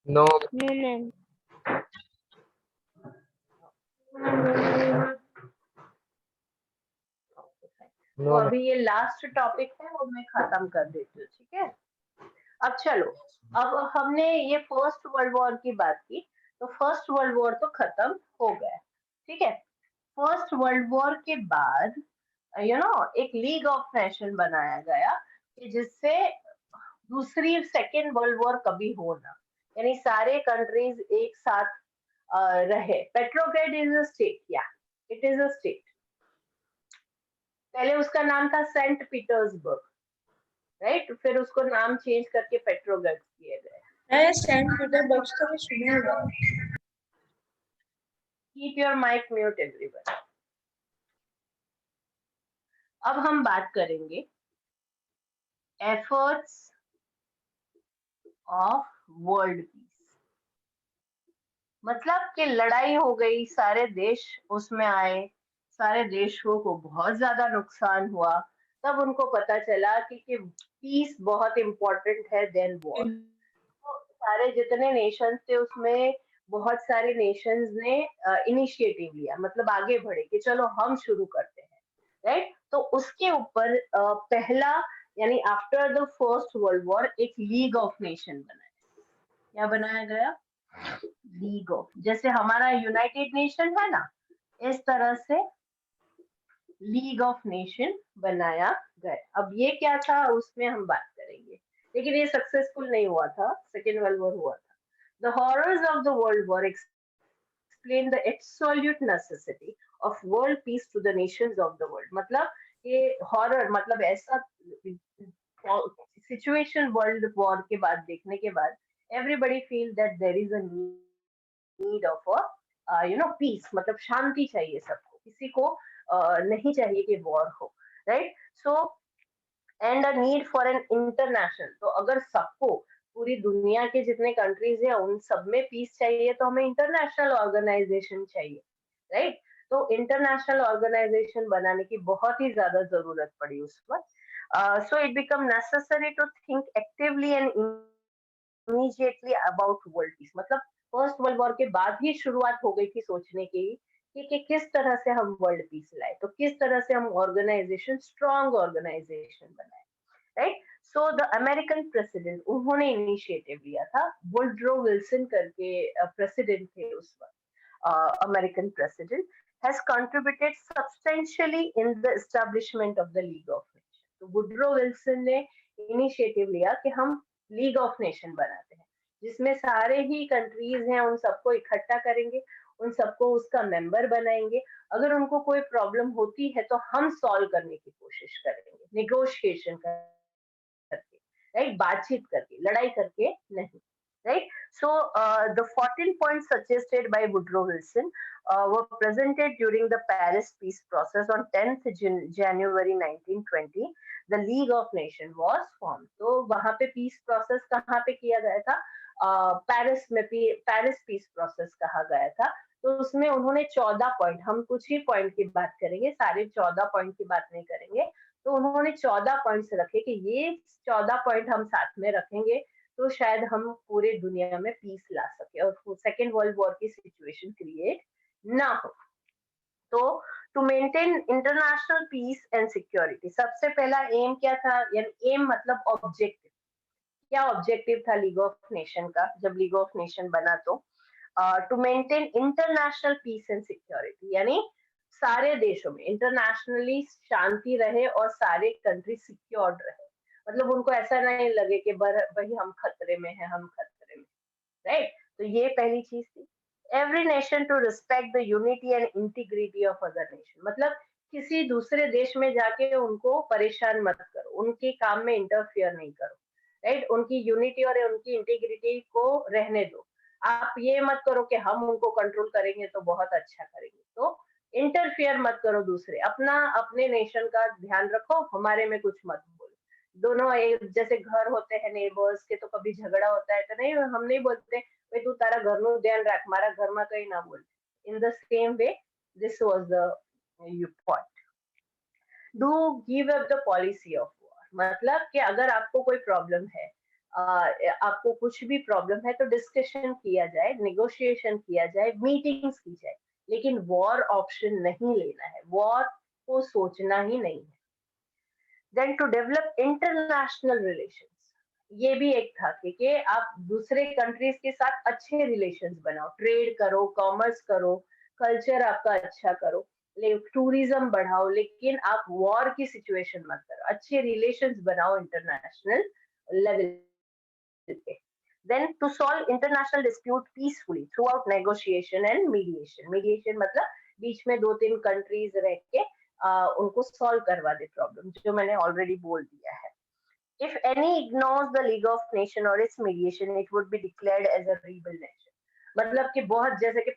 No. No ma'am. तो No. अभी ये लास्ट टॉपिक है, वो मैं खत्म कर देती हूँ, ठीक है? अब चलो, अब हमने ये फर्स्ट वर्ल्ड वॉर की बात की, तो फर्स्ट वर्ल्ड वॉर तो खत्म हो गया, ठीक है? फर्स्ट वर्ल्ड वॉर के बाद एक लीग ऑफ नेशन बनाया गया कि जिससे दूसरी सेकेंड वर्ल्ड वॉर कभी हो ना, यानी सारे कंट्रीज एक साथ रहे. पेट्रोग्रेड इज अ स्टेट, या इट इज अ स्टेट. पहले उसका नाम था सेंट पीटर्सबर्ग, राइट? फिर उसको नाम चेंज करके पेट्रोग्रेड किए गए. मैं सेंट पीटर्सबर्ग को सुना हुआ. Keep your mic mute everyone. अब हम बात करेंगे एफर्ट्स ऑफ वर्ल्ड पीस. मतलब कि लड़ाई हो गई, सारे देश उसमें आए, सारे देशों को बहुत ज्यादा नुकसान हुआ, तब उनको पता चला कि पीस बहुत इम्पोर्टेंट है देन वॉर. तो सारे जितने नेशंस थे उसमें बहुत सारे नेशंस ने इनिशिएटिव लिया, मतलब आगे बढ़े कि चलो हम शुरू करते हैं, राइट? तो उसके ऊपर पहला, यानी after the first world war, एक लीग ऑफ नेशन बनाया. क्या बनाया गया? लीग ऑफ, जैसे हमारा यूनाइटेड नेशन है ना, इस तरह से लीग ऑफ नेशन बनाया गया. अब ये क्या था उसमें हम बात करेंगे, लेकिन ये सक्सेसफुल नहीं हुआ था. सेकेंड वर्ल्ड वॉर हुआ था. The horrors of the world war explain the absolute necessity of world peace to the nations of the world. मतलब ये हॉरर मतलब ऐसा सिचुएशन वर्ल्ड वॉर के बाद देखने के बाद everybody feel that there is a need of a peace, मतलब शांति चाहिए सबको, किसी को नहीं चाहिए कि वॉर हो, right? So and a need for an international, तो अगर सबको, पूरी दुनिया के जितने कंट्रीज हैं उन सब में पीस चाहिए तो हमें इंटरनेशनल ऑर्गेनाइजेशन चाहिए, राइट? तो इंटरनेशनल ऑर्गेनाइजेशन बनाने की बहुत ही ज्यादा जरूरत पड़ी उस वक्त। So it become necessary to think actively and immediately about world peace, मतलब फर्स्ट वर्ल्ड वॉर के बाद ही शुरुआत हो गई थी सोचने की कि किस तरह से हम वर्ल्ड पीस लाए, तो किस तरह से हम ऑर्गेनाइजेशन, स्ट्रॉन्ग ऑर्गेनाइजेशन बनाए, right? So the American president, उन्होंने इनिशिएटिव लिया था, वुडरो विल्सन करके प्रेसिडेंट थे उस वक्त, American president, has contributed substantially in the establishment of the League of Nations. तो वुडरो विल्सन ने इनिशिएटिव लिया कि हम लीग ऑफ नेशन बनाते हैं, जिसमें सारे ही कंट्रीज हैं उन सबको इकट्ठा करेंगे, उन सबको उसका मेंबर बनाएंगे, अगर उनको कोई प्रॉब्लम होती है तो हम सॉल्व करने की कोशिश करेंगे, निगोशिएशन करके, राइट? बातचीत करके, लड़ाई करके नहीं, right? So the 14 points suggested by Woodrow Wilson were presented during the Paris peace process on 10th January 1920. The League of Nations was formed. तो वहाँ पे peace process कहाँ पे किया गया था? पेरिस में पेरिस पीस प्रोसेस कहा गया था। तो उसमें उन्होंने 14 पॉइंट, हम कुछ ही पॉइंट की बात करेंगे, सारे 14 पॉइंट की बात नहीं करेंगे, तो उन्होंने 14 पॉइंट्स रखे कि ये 14 पॉइंट हम साथ में रखेंगे तो शायद हम पूरे दुनिया में पीस ला सके और सेकेंड वर्ल्ड वॉर की सिचुएशन क्रिएट ना हो। तो to maintain international peace and security, सबसे पहला एम क्या था, यानी एम मतलब ऑब्जेक्टिव, क्या ऑब्जेक्टिव था लीग ऑफ नेशन का जब लीग ऑफ नेशन बना? तो to maintain international peace and security, यानी सारे देशों में इंटरनेशनली शांति रहे और सारे कंट्री सिक्योर्ड रहे, मतलब उनको ऐसा नहीं लगे कि भाई हम खतरे में हैं, हम खतरे में, राइट? तो ये पहली चीज थी। Every nation to respect the unity and integrity of other nation, मतलब किसी दूसरे देश में जाके उनको परेशान मत करो, उनके काम में इंटरफियर नहीं करो, राइट? उनकी यूनिटी और उनकी इंटीग्रिटी को रहने दो, आप ये मत करो कि हम उनको कंट्रोल करेंगे तो बहुत अच्छा करेंगे, तो इंटरफियर मत करो दूसरे, अपना अपने नेशन का ध्यान रखो, हमारे में कुछ मत बोलो। दोनों एक जैसे घर होते हैं नेबर्स के, तो कभी झगड़ा होता है तो नहीं, हम नहीं बोलते भाई तू तारा घर નું ध्यान रख, मारा घर में कहीं ना बोल। In the same way this was the point. Do give up the policy of war, मतलब कि अगर आपको कोई प्रॉब्लम है, आपको कुछ भी प्रॉब्लम है तो डिस्कशन किया जाए, नेगोशिएशन किया जाए, मीटिंग्स की जाए, लेकिन वॉर ऑप्शन नहीं लेना है, वॉर को सोचना ही नहीं है। Then to develop international relations, ये भी एक था कि आप दूसरे कंट्रीज के साथ अच्छे रिलेशंस बनाओ, ट्रेड करो, कॉमर्स करो, कल्चर आपका अच्छा करो, टूरिज्म बढ़ाओ, लेकिन आप वॉर की सिचुएशन मत करो, अच्छे रिलेशंस बनाओ इंटरनेशनल लेवल पे। Then to solve international dispute peacefully throughout negotiation and mediation, mediation मतलब बीच में 2-3 कंट्रीज रह के उनको सॉल्व करवा दे प्रॉब्लम, जो मैंने ऑलरेडी बोल दिया है। If any ignores the League of Nations or its mediation, it would be declared as a rebel nation. मतलब कि बहुत जैसे कि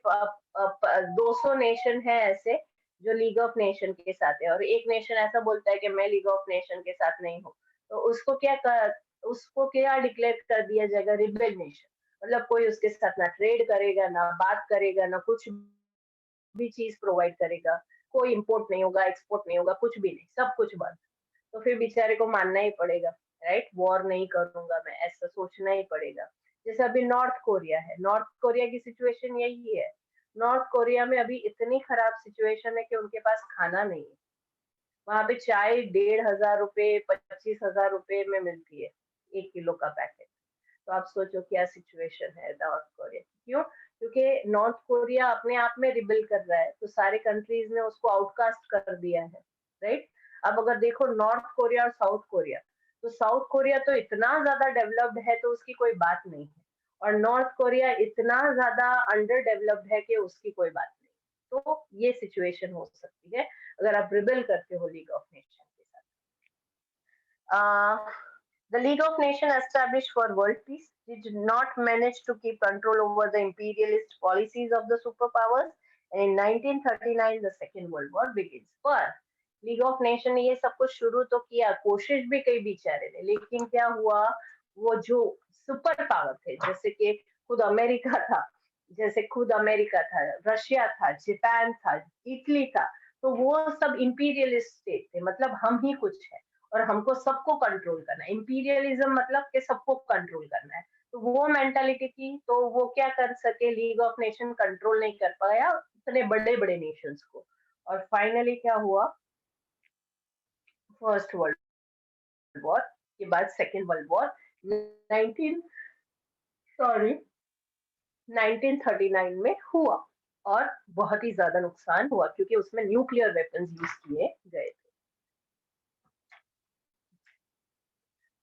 200 नेशन है ऐसे जो लीग ऑफ नेशन के साथ है, और एक नेशन ऐसा बोलता है कि मैं लीग ऑफ नेशन के साथ नहीं हूँ, तो उसको क्या डिक्लेयर कर दिया जाएगा? Rebel nation. मतलब कोई उसके साथ ना ट्रेड करेगा, ना बात करेगा, ना कुछ भी चीज प्रोवाइड करेगा, कोई इंपोर्ट नहीं होगा, एक्सपोर्ट नहीं होगा, कुछ भी नहीं, सब कुछ बंद। तो फिर बेचारे को मानना ही पड़ेगा, राइट? वॉर नहीं करूंगा मैं, ऐसा सोचना ही पड़ेगा। जैसे अभी नॉर्थ कोरिया है, नॉर्थ कोरिया की सिचुएशन यही है। नॉर्थ कोरिया में अभी इतनी खराब सिचुएशन है कि उनके पास खाना नहीं है। वहां पे चाय 1,500 रुपए 25,000 रुपए में मिलती है, 1 किलो का पैकेट। तो आप सोचो क्या सिचुएशन है नॉर्थ कोरिया की। क्यों? क्योंकि नॉर्थ कोरिया अपने आप में रिबेल कर रहा है, तो सारे कंट्रीज ने उसको आउटकास्ट कर दिया है, राइट? अब अगर देखो नॉर्थ कोरिया और साउथ कोरिया, तो साउथ कोरिया तो इतना ज्यादा डेवलप्ड है तो उसकी कोई बात नहीं है, और नॉर्थ कोरिया इतना ज्यादा अंडर डेवलप्ड है कि उसकी कोई बात नहीं। तो ये सिचुएशन हो सकती है अगर आप रिबेल करते हो लीग ऑफ नेशन के साथ। The League of nation establish for world peace, did not manage to keep control over the imperialist policies of the superpowers. And in 1939, the Second World War begins. पर league of nation ने ये सब कुछ शुरू तो किया, कोशिश भी कई बेचारे ने, लेकिन क्या हुआ, वो जो सुपर पावर थे, जैसे कि खुद अमेरिका था, रशिया था, जापान था, इटली था, तो वो सब इंपीरियलिस्ट स्टेट थे, मतलब हम ही कुछ है और हमको सबको कंट्रोल करना है। इंपीरियलिज्म मतलब कि सबको कंट्रोल करना है, तो वो मेंटालिटी थी, तो वो क्या कर सके, लीग ऑफ नेशन कंट्रोल नहीं कर पाया इतने बड़े बड़े नेशंस को। और फाइनली क्या हुआ, फर्स्ट वर्ल्ड वॉर के बाद सेकेंड वर्ल्ड वॉर 1939 में हुआ, और बहुत ही ज्यादा नुकसान हुआ क्योंकि उसमें न्यूक्लियर वेपन्स यूज किए गए थे।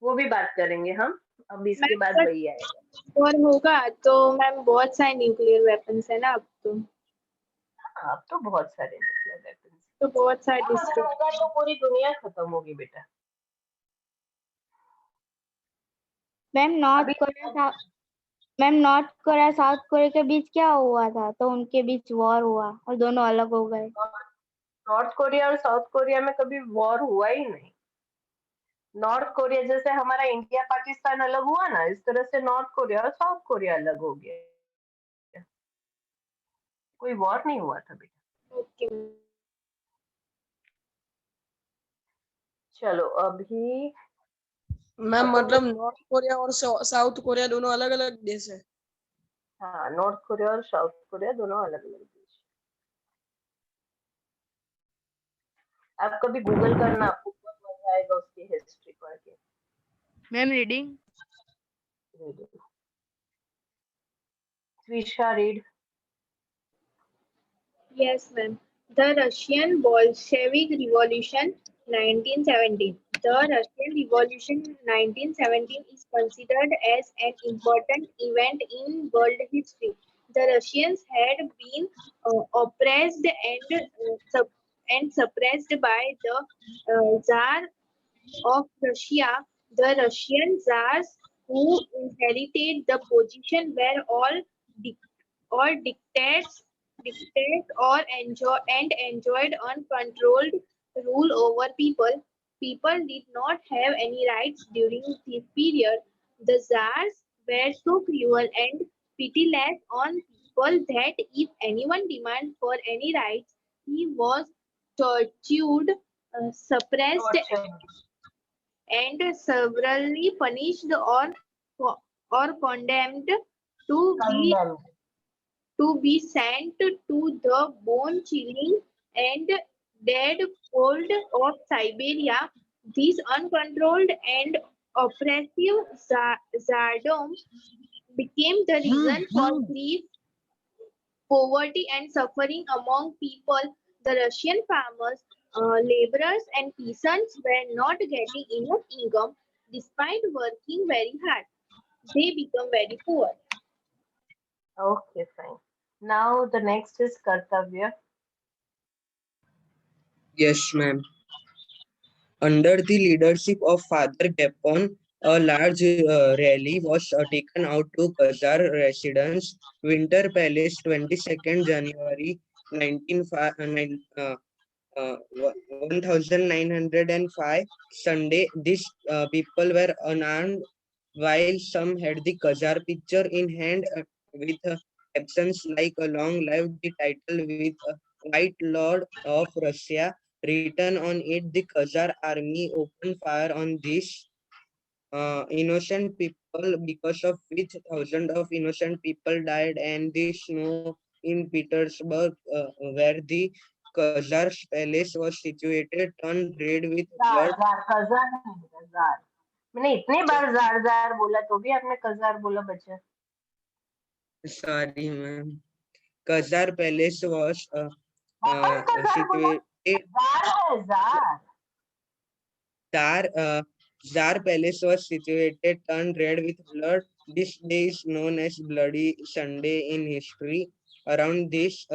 वो भी बात करेंगे हम, अब इसके बाद वही आएगा। और होगा तो मैम बहुत सारे न्यूक्लियर वेपन्स है ना अब तो बहुत सारे न्यूक्लियर वेपन्स, तो बहुत सारे अगर होगा तो पूरी दुनिया खत्म होगी बेटा। Ma'am north Korea south Korea के बीच क्या हुआ था, तो उनके बीच वॉर हुआ और दोनों अलग हो गए। नॉर्थ कोरिया और साउथ कोरिया में कभी वॉर हुआ ही नहीं। नॉर्थ कोरिया जैसे हमारा इंडिया पाकिस्तान अलग हुआ ना, इस तरह से नॉर्थ कोरिया और साउथ कोरिया अलग हो गया, कोई वॉर नहीं हुआ था बेटा। ओके चलो अभी मैम मतलब नॉर्थ कोरिया और साउथ कोरिया दोनों अलग अलग देश है। हाँ, नॉर्थ कोरिया और साउथ कोरिया दोनों अलग अलग देश। आप कभी गूगल करना, आपको बहुत मजा आएगा उसकी हिस्ट्री पढ़ के। Ma'am reading. Trisha, read. Yes, ma'am. The Russian Bolshevik Revolution 1917. The Russian Revolution 1917 is considered as an important event in world history. The Russians had been oppressed and suppressed by the Tsar of Russia. The Russian Tsars who inherited the position were all dictates or enjoyed uncontrolled rule over people. People did not have any rights during this period. The Tsars were so cruel and pitiless on people that if anyone demanded for any rights, he was tortured, suppressed, and severely punished or condemned to be sent to the bone-chilling and dead cold of Siberia. This uncontrolled and oppressive tsardom became the reason for grief, poverty, and suffering among people. The Russian farmers, laborers, and peasants were not getting enough income despite working very hard. They become very poor. Okay, fine. Now the next is Kartavya. Yes, ma'am. Under the leadership of Father Gapon, a large rally was taken out to Khazar residence, Winter Palace, 22nd January 1905, Sunday. These people were unarmed, while some had the Khazar picture in hand with captions like "Long live the title with White Lord of Russia" written on it. The Khazar army opened fire on these innocent people, because of which thousands of innocent people died, and the snow in Petersburg, where the Khazar palace was situated, turned red with blood. कजार, मैंने इतने बार jar बोला तो भी आपने कजार बोला बच्चा। Sorry, ma'am. Khazar palace was कजार Tsar palace was situated, turned red with blood. This day is known as Bloody Sunday in history. Around this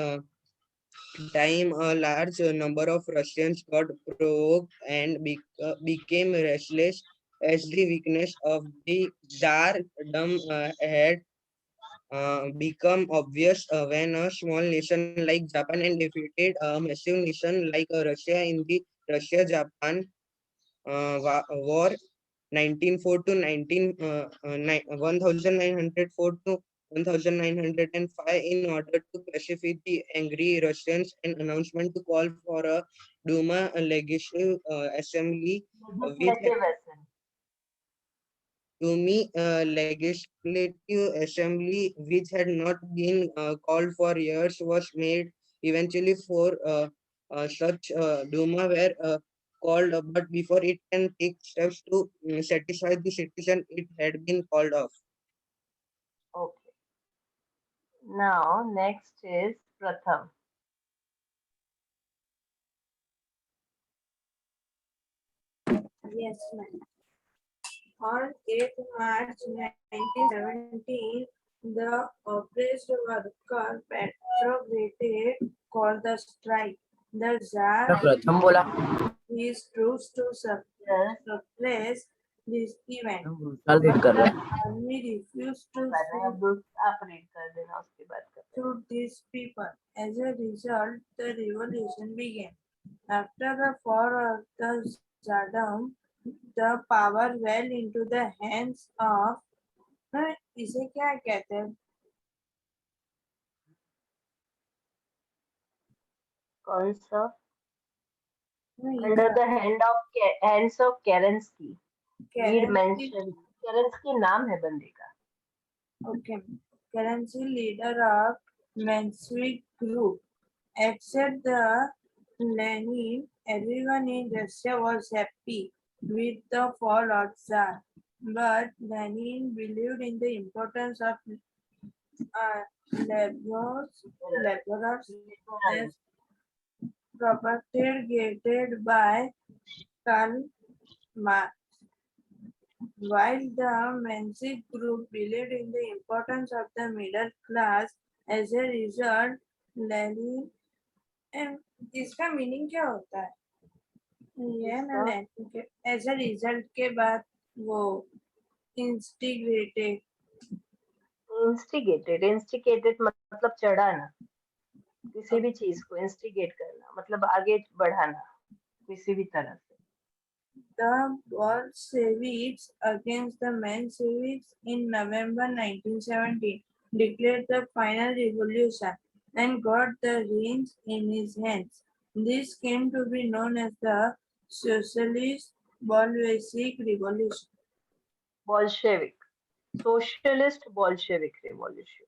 time, a large number of Russians got provoked and became restless. as the weakness of the Tsardom had become obvious when a small nation like Japan and defeated a massive nation like Russia in the Russia-Japan war 1904 to 1904 to 1905 in order to pacify the angry Russians and announcement to call for a Duma legislative assembly with Legislative assembly. Dumi legislative assembly which had not been called for years was made eventually for such Duma were called but before it can take steps to satisfy the citizen it had been called off. Okay. Now, next is Pratham. Yes, ma'am. On 8th March 1917, the oppressed worker Petrograd called the strike. The Tsar प्रथम बोला his troops to Yes. suppress this event. साल read कर रहा है Army refused to Abdul आप read कर देना उसके बाद कर shoot these people. As a result, the revolution began. After the fall of the Saddam, the power fell into the hands of इसे क्या कहते हैं कौन सा under the hands of Kerensky. Read mentioned. Kerensky नाम है बंदे का. Okay. Currency leader of Menshevik group. Except the Lenin, everyone in Russia was happy with the fall of Tsar. But Lenin believed in the importance of laborers as propagated by Karl Marx. While the Menshevik group believed in the importance of the middle class, as a result, Lenin इसका meaning क्या होता है ये है ना Lenin के as a result के बाद वो इंस्टिगेटेड मतलब चढ़ाना किसी भी चीज को इंस्टिगेट करना मतलब आगे बढ़ाना किसी भी तरह से the Bolsheviks against the Mensheviks in November 1917 declared the final revolution and got the reins in his hands. This came to be known as the Socialist Bolshevik Revolution. Bolshevik, Socialist Bolshevik Revolution.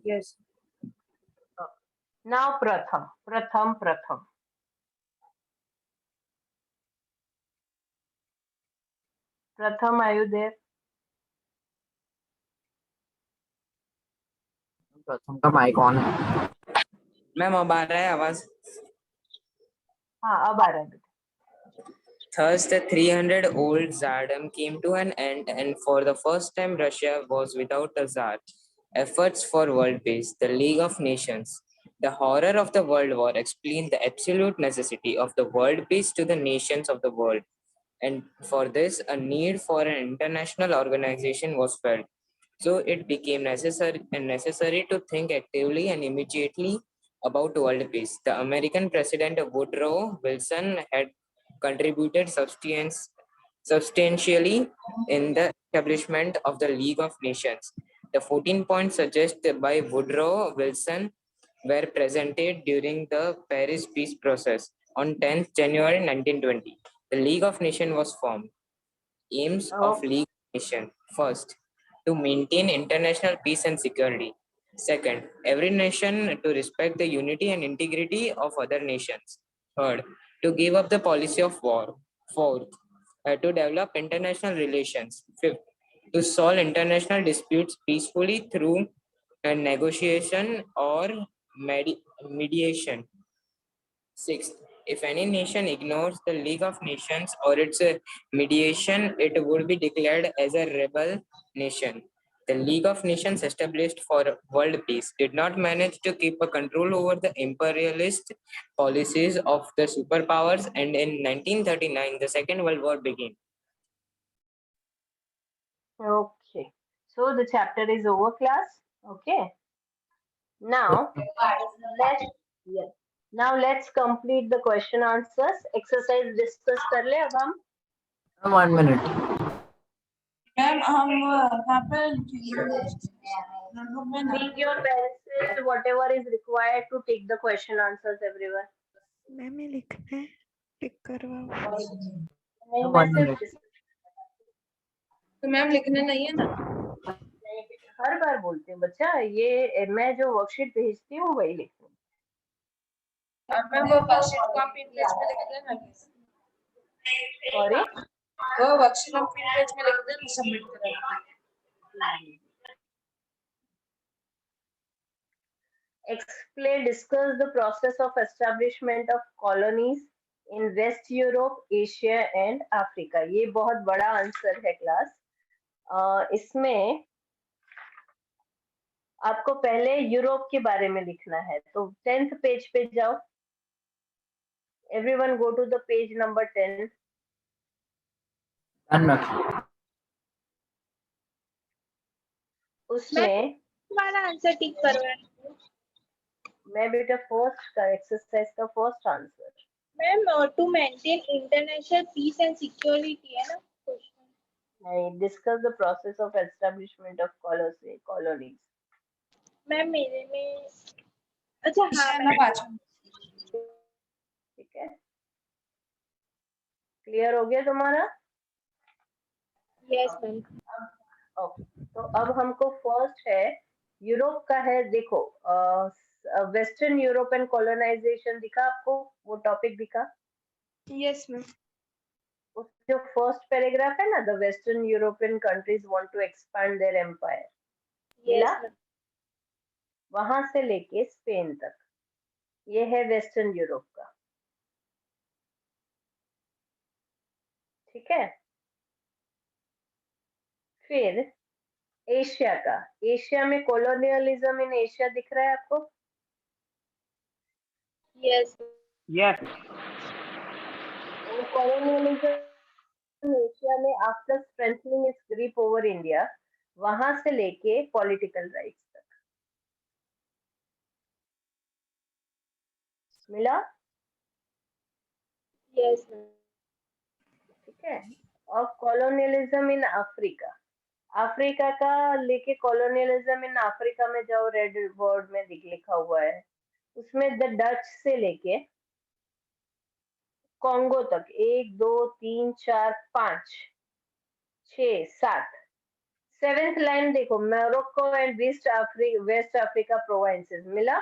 Yes. Now Pratham. Pratham, are you there? प्रथम का mic on है ma'am अब आ रहा है आवाज हाँ अब आ रहा है Thus, the 300-old Tsardom came to an end, and for the first time, Russia was without a Tsar. Efforts for world peace, the League of Nations. The horror of the World War explained the absolute necessity of the world peace to the nations of the world. And for this, a need for an international organization was felt. So it became necessary to think actively and immediately about world peace. The American President Woodrow Wilson had contributed substantially in the establishment of the League of Nations. The 14 points suggested by Woodrow Wilson were presented during the Paris peace process on 10th January 1920. The League of Nations was formed. Aims of League of Nations. First, to maintain international peace and security. Second, every nation to respect the unity and integrity of other nations. Third, to give up the policy of war. Fourth, to develop international relations. Fifth, to solve international disputes peacefully through negotiation or mediation. Sixth, if any nation ignores the League of Nations or its mediation, it would be declared as a rebel nation. The League of Nations established for world peace did not manage to keep a control over the imperialist policies of the superpowers, and in 1939, the Second World War began. Okay. So the chapter is over, class. Okay. Now let's yeah. Now let's complete the question answers. Exercise discuss कर ले अब हम. 1 minute. Ma'am हम यहाँ पे Bring your pencil, whatever is required to take the question answers, everyone. Ma'am ये लिखना है, टिक करवाओ. नहीं, मैं 1 सिर्फ minute. तो मैम लिखने नहीं है ना. नहीं, हर बार बोलती हूँ बच्चा, ये मैं जो वर्कशीट भेजती हूँ वही लिखती हूँ. और मैम वो वर्कशीट को आप पिन पेज में लिख देना. सॉरी. वो वर्कशीट आप पिन पेज में लिख देना, सबमिट करेंगे. Explain, discuss the process of establishment of colonies in West Europe, Asia and Africa. ये बहुत बड़ा आंसर है क्लास. इसमें आपको पहले यूरोप के बारे में लिखना है, तो 10th पेज पे जाओ. Everyone go to the page number 10. Done, ma'am. उसमें वाला आंसर टिक करवाना. मैं बेटा फर्स्ट का एक्सरसाइज का first answer. Ma'am to maintain international peace and security है ना क्वेश्चन. नहीं, discuss the process of establishment of colonies. Ma'am मेरे में अच्छा हाँ ना पाँच. ठीक है, क्लियर हो गया तुम्हारा? Yes ma'am. ओके, तो अब हमको फर्स्ट है यूरोप का है. देखो वेस्टर्न यूरोपियन कॉलोनाइजेशन दिखा आपको, वो टॉपिक दिखा. Yes ma'am. उस जो फर्स्ट पैराग्राफ है ना, the western European countries want to expand their empire, yes ma'am. वहां से लेके स्पेन तक, ये है वेस्टर्न यूरोप का. ठीक है. फिर एशिया का, एशिया में कॉलोनियलिज्म इन एशिया दिख रहा है आपको? यस. कॉलोनियलिज्म एशिया में after strengthening it's grip over India, वहां से लेके पॉलिटिकल राइट्स तक मिला. Yes ma'am. ठीक है. और कॉलोनियलिज्म इन अफ्रीका, अफ्रीका का लेके कॉलोनियलिज्म इन अफ्रीका में जाओ, रेड वर्ड में लिखा हुआ है. उसमें द डच से लेके कॉन्गो तक 1 2 3 4 5 6 7 7th लाइन देखो, Morocco and West Africa provinces मिला.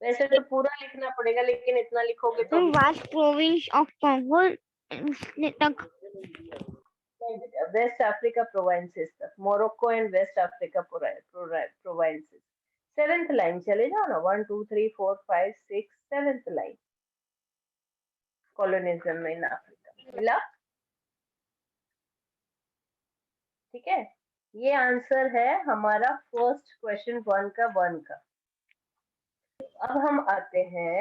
वैसे तो पूरा लिखना पड़ेगा, लेकिन इतना लिखोगे तो वास्ट प्रोविंस ऑफ कॉन्गो तक. वेस्ट अफ्रीका प्रोविंसेस तक, Morocco and West Africa provinces. 7th line चले जाओ ना, 1 2 3 4 5 6 7th line, colonialism in Africa मिला. ठीक है. ये आंसर है हमारा फर्स्ट क्वेश्चन 1 का. अब हम आते हैं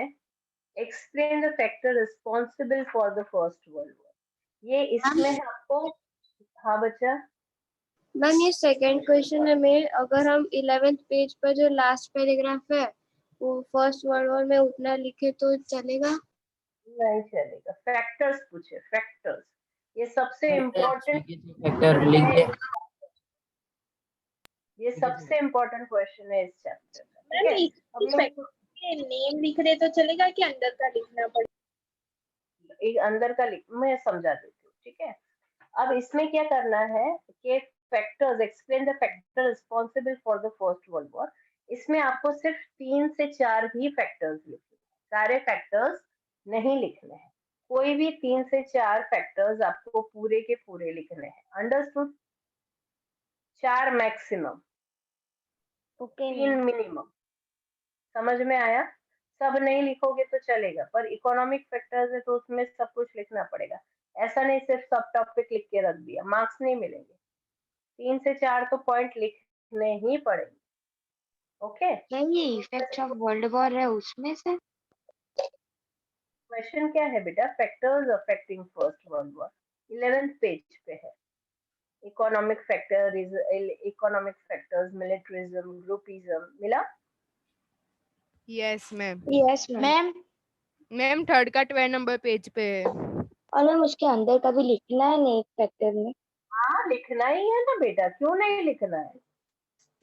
explain the factor responsible for the first world war. ये इसमें आपको, हाँ बच्चा. मैम ये सेकंड क्वेश्चन में अगर हम 11th पेज पर जो लास्ट पैराग्राफ है वो फर्स्ट वर्ड वॉर में उतना लिखे तो चलेगा? नहीं चलेगा. फैक्टर्स पूछे, फैक्टर्स. ये सबसे इम्पोर्टेंट, फैक्टर लिंक. ये सबसे इम्पोर्टेंट क्वेश्चन है इस चैप्टर का. मैम ठीक है. नेम लिख रहे तो चलेगा कि अंदर का लिखना पड़ेगा? एक अंदर का लिख, मैं समझा देती हूँ. ठीक है. अब इसमें क्या करना है कि factors, explain the factor responsible for the first world war. इसमें आपको सिर्फ 3 से 4 ही फैक्टर्स लिखने हैं, सारे फैक्टर्स नहीं लिखने हैं. कोई भी 3 से 4 फैक्टर्स आपको पूरे के पूरे लिखने हैं. अंडरस्टूड? 4 maximum, okay 3 minimum. समझ में आया? सब नहीं लिखोगे तो चलेगा, पर इकोनॉमिक फैक्टर्स है तो उसमें सब कुछ लिखना पड़ेगा. ऐसा नहीं सिर्फ सब टॉपिक लिख के रख दिया, मार्क्स नहीं मिलेंगे. 3 से 4 तो पॉइंट लिखने ही पड़ेंगे. ओके. ये इफेक्ट्स ऑफ वर्ल्ड वॉर है उसमें से. क्वेश्चन क्या है बेटा? Factors affecting first world war. 11th page पे है। इकोनॉमिक फैक्टर्स, मिलिट्रिज्म, ग्रुपिज्म, मिला? Yes ma'am. Yes ma'am. Ma'am ma'am third का 12 नंबर पेज पे है। और मैम उसके अंदर का भी लिखना है ना एक फैक्टर में। हाँ लिखना ही है ना बेटा, क्यों नहीं लिखना है,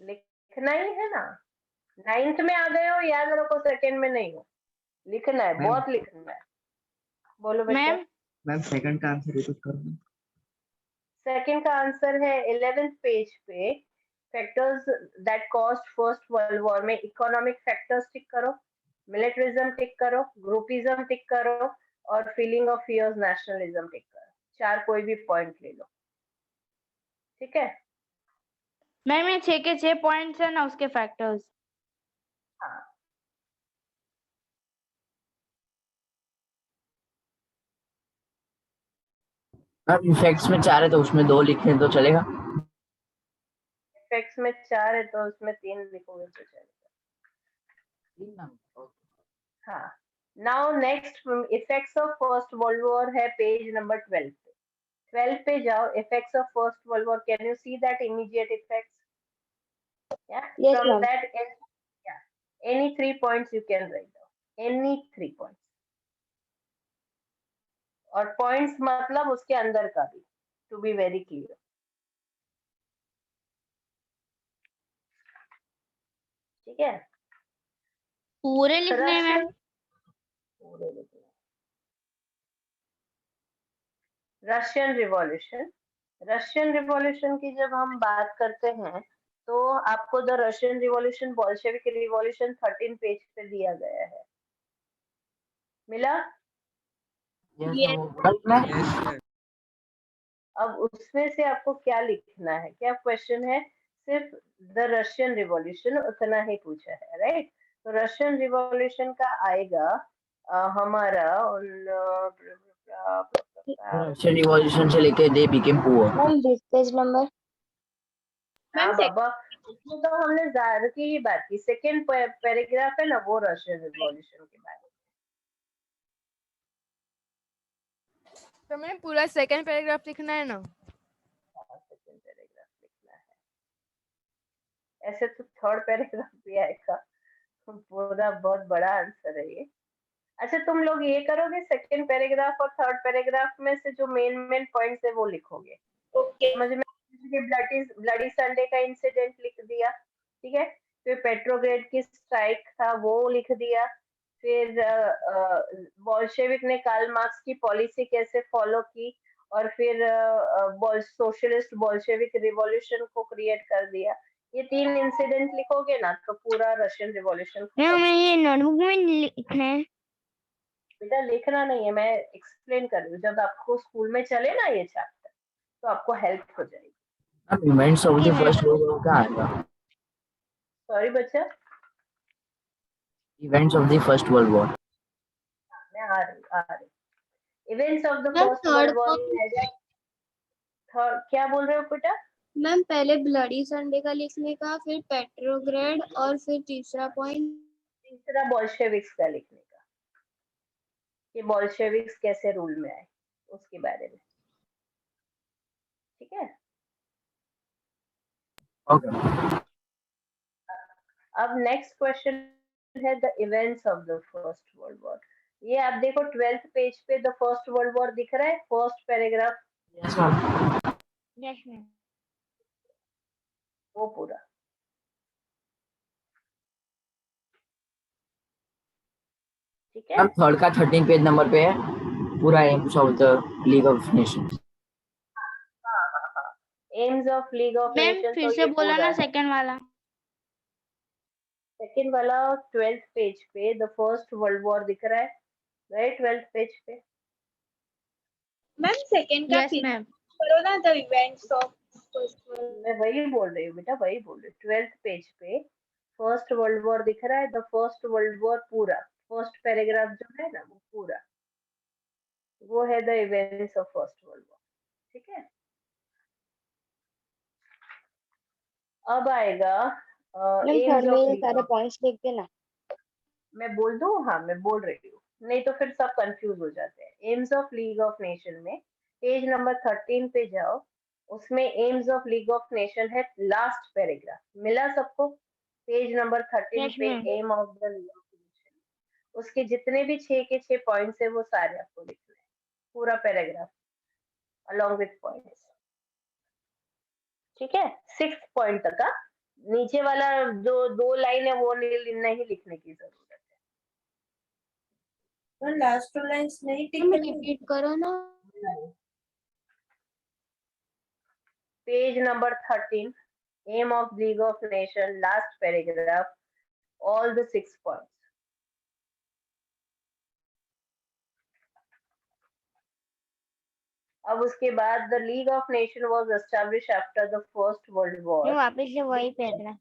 लिखना ही है ना। 9th में आ गए हो, याद रखो, 2nd में नहीं हो, लिखना है, मैम बहुत लिखना है। बोलो बच्चा। मैम मैम सेकंड का आंसर रिपीट करो। 2nd का आंसर है 11th पेज पे, factors that caused first world war में इकोनॉमिक फैक्टर्स टिक करो, मिलिटरिज्म टिक करो, ग्रुपिज्म टिक करो, और फीलिंग ऑफ फियर्स, नेशनलिज्म टिक करो। 4 कोई भी पॉइंट ले लो, ठीक है? मैम ये 6 के 6 पॉइंट्स है ना उसके फैक्टर्स। हाँ मैम इफेक्ट्स में 4 है तो उसमें 2 लिखे तो चलेगा? इफेक्ट्स में 4 है तो उसमें 3 लिखोगे तो चलेगा। हाँ, now next effects of first world war है पेज नंबर 12 पे। 12 पे जाओ, effects of first world war, can you see that immediate effects? Yeah, Yes, from ma'am. that, yeah, any 3 points you can write down, any 3 points, और points मतलब उसके अंदर का भी, to be very clear, ठीक है? पूरे लिखने हैं मैम। पूरे लिखना है। रशियन रिवॉल्यूशन की जब हम बात करते हैं तो आपको the Russian revolution, Bolshevik revolution 13 page पे दिया गया है, मिला? Yes. अब उसमें से आपको क्या लिखना है, क्या क्वेश्चन है? सिर्फ द रशियन रिवॉल्यूशन उतना ही पूछा है, राइट? तो रशियन रिवॉल्यूशन का आएगा हमारा रशियन रिवॉल्यूशन से लेके they became poor. Ma'am this page number. हाँ मैम बाबा, उसमें तो हमने जार की ही बात की, 2nd पैराग्राफ है ना वो रशियन रिवॉल्यूशन के बारे में। तो मैम पूरा 2nd पैराग्राफ लिखना है ना? हाँ, 2nd पैराग्राफ लिखना है। ऐसे तो 3rd पैराग्राफ भी आएगा, पूरा बहुत बड़ा आंसर है ये। अच्छा तुम लोग ये करोगे, 2nd पैराग्राफ और 3rd पैराग्राफ में से जो मेन पॉइंट्स है वो लिखोगे, ओके। समझ में? ब्लडी संडे का इंसिडेंट लिख दिया, ठीक है? फिर पेट्रोग्रेड की स्ट्राइक था वो लिख दिया, फिर बोल्शेविक ने कार्ल मार्क्स की पॉलिसी कैसे फॉलो की, और फिर सोशलिस्ट बोल्शेविक रिवॉल्यूशन को क्रिएट कर दिया। ये 3 इंसिडेंट लिखोगे ना तो पूरा रशियन रिवॉल्यूशन मैम ये नोटबुक में लिखना है। बेटा लिखना नहीं है, मैं एक्सप्लेन कर रही हूँ, जब आपको स्कूल में चले ना ये चैप्टर तो आपको हेल्प हो जाएगी। Events of the first world war का आएगा। सॉरी बच्चा, events of the first world war. मैं आ रही। Events of the ma'am first third world war, क्या बोल रहे हो बेटा? मैम पहले ब्लडी संडे का लिखने का, फिर पेट्रोग्रेड, और फिर तीसरा पॉइंट तीसरा बोल्शेविक्स का लिखने का, कि बोल्शेविक्स कैसे रूल में आए उसके बारे में, ठीक है? ओके। अब नेक्स्ट क्वेश्चन है the events of the first world war. ये आप देखो 12th पेज पे द फर्स्ट वर्ल्ड वॉर दिख रहा है, first paragraph, yes ma'am. Yes ma'am. वो पूरा, ठीक है? मैम थर्ड का 13 पेज नंबर पे है पूरा aims of the League of Nations. हाँ, aims of League of ma'am Nations, फिर तो से ये बोला पूरा ना है। सेकंड वाला। 2nd वाला 12th पेज पे द फर्स्ट वर्ल्ड वॉर दिख रहा है, राइट? 12th पेज पे। मैम सेकंड का यस मैम। करो ना, the events of first world. मैं वही बोल रही हूँ बेटा, वही बोल रही हूँ। 12th पेज पे फर्स्ट वर्ल्ड वॉर दिख रहा है, द फर्स्ट वर्ल्ड वॉर पूरा, फर्स्ट पैराग्राफ जो है ना वो पूरा, वो है the events of first world war, ठीक है? अब आएगा मैम एम्स थर्ड में ऑफ ये लीग सारे ऑफ, पॉइंट्स लिख देना। मैं बोल दूं? हाँ मैं बोल रही हूँ, नहीं तो फिर सब कंफ्यूज हो जाते हैं। Aims of League of Nation में पेज नंबर 13 पे जाओ, उसमें aims of League of Nation है, लास्ट पैराग्राफ मिला सबको? पेज नंबर 13 Yes, पे ma'am. Aim of the League of Nation, उसके जितने भी 6 के 6 पॉइंट्स है वो सारे आपको लिखने हैं, पूरा पैराग्राफ अलॉन्ग विथ पॉइंट्स। ठीक है, 6 पॉइंट तक का, नीचे वाला जो 2 लाइन है वो नहीं लिखने की जरूरत है। लास्ट 2 लाइंस नहीं रिपीट करो ना। Page number 13, aim of League of Nations, last paragraph, all the 6 points. अब उसके बाद the League of Nations was established after the First World War. नहीं, वापस से वही paragraph.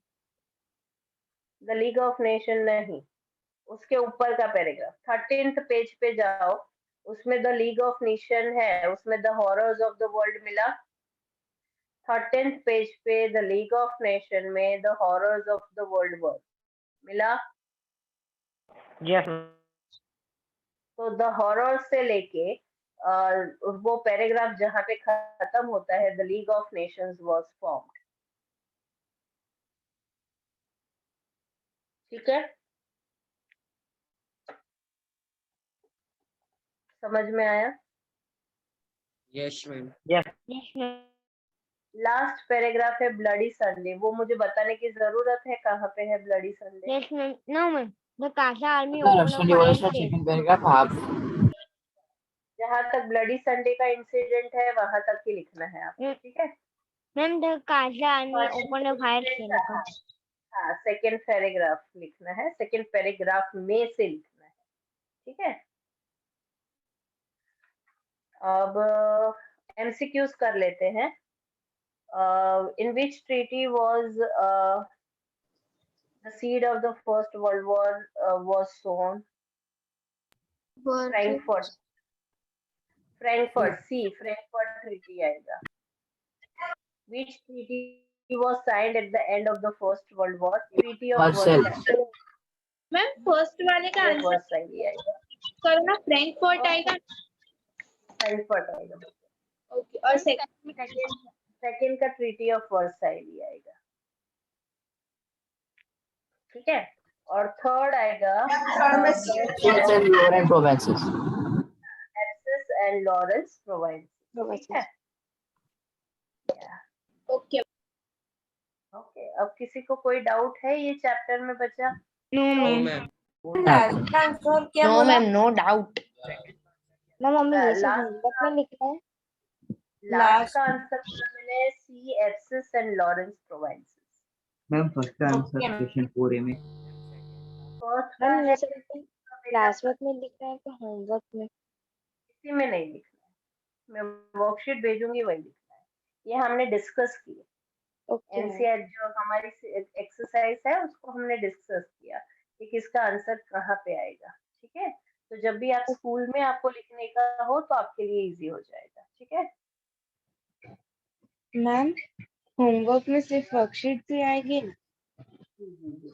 The League of Nations नहीं, उसके ऊपर का पैराग्राफ 13th पेज पे जाओ, उसमें the League of Nations है, उसमें the horrors of the world मिला। 13th पेज पे the League of Nations में the horrors of the world war मिला। Yes. तो द हॉरर से लेके वो पैराग्राफ जहाँ पे खत्म होता है, the League of Nations was formed. ठीक है, समझ में आया? Yes, ma'am. Yes, ma'am. Last paragraph है ब्लडी संडे, वो मुझे बताने की जरूरत है कहाँ पे है bloody Sunday? Yes, ma'am. No, ma'am. The Kasa army No, opened a actually, what is fire the sale. second paragraph? Half. जहाँ तक ब्लडी संडे का इंसिडेंट है वहां तक ही लिखना है आपको। ठीक है, Ma'am, the Kasa army opened a fire sale. हाँ, सेकेंड पैराग्राफ लिखना है, सेकेंड पैराग्राफ में से लिखना है। ठीक है, अब एमसीक्यूज कर लेते हैं। In which treaty was the seed of the First World War was sown? Frankfurt Treaty आएगा। Which treaty was signed at the end of the First World War? Treaty of Versailles। Ma'am first वाले का answer वर्साइली आएगा, करो ना, Frankfurt आएगा। Frankfurt आएगा। Okay, और second का ट्रीटी ऑफ वर्साइली आएगा। ठीक है, और थर्ड आएगा States and Lorraine provinces. Alsace and Lorraine province. ठीक है, ओके। ओके, अब किसी को कोई डाउट है ये चैप्टर में बचा? No, No, ma'am. ma'am. No, ma'am. No doubt. Ma'am, हमें ये सब लास्ट होमवर्क में लिखना है। लास्ट का आंसर मैंने C Alsace and Lorraine provinces. Ma'am first answer question 4 में। फर्स्ट मैम, का ये सब क्लास वर्क में लिखना है कि होमवर्क में? किसी में नहीं लिखना है, मैं वर्कशीट भेजूंगी वही लिखना है। ये हमने डिस्कस किया, ओके। एनसीआर जो हमारी एक्सरसाइज है उसको हमने डिस्कस किया कि किसका आंसर कहाँ पे आएगा। ठीक है, तो जब भी आप स्कूल में आपको लिखने का हो तो आपके लिए इजी हो जाएगा। ठीक है, मैम, होमवर्क में सिर्फ वर्कशीट ही आएगी? जी जी जी।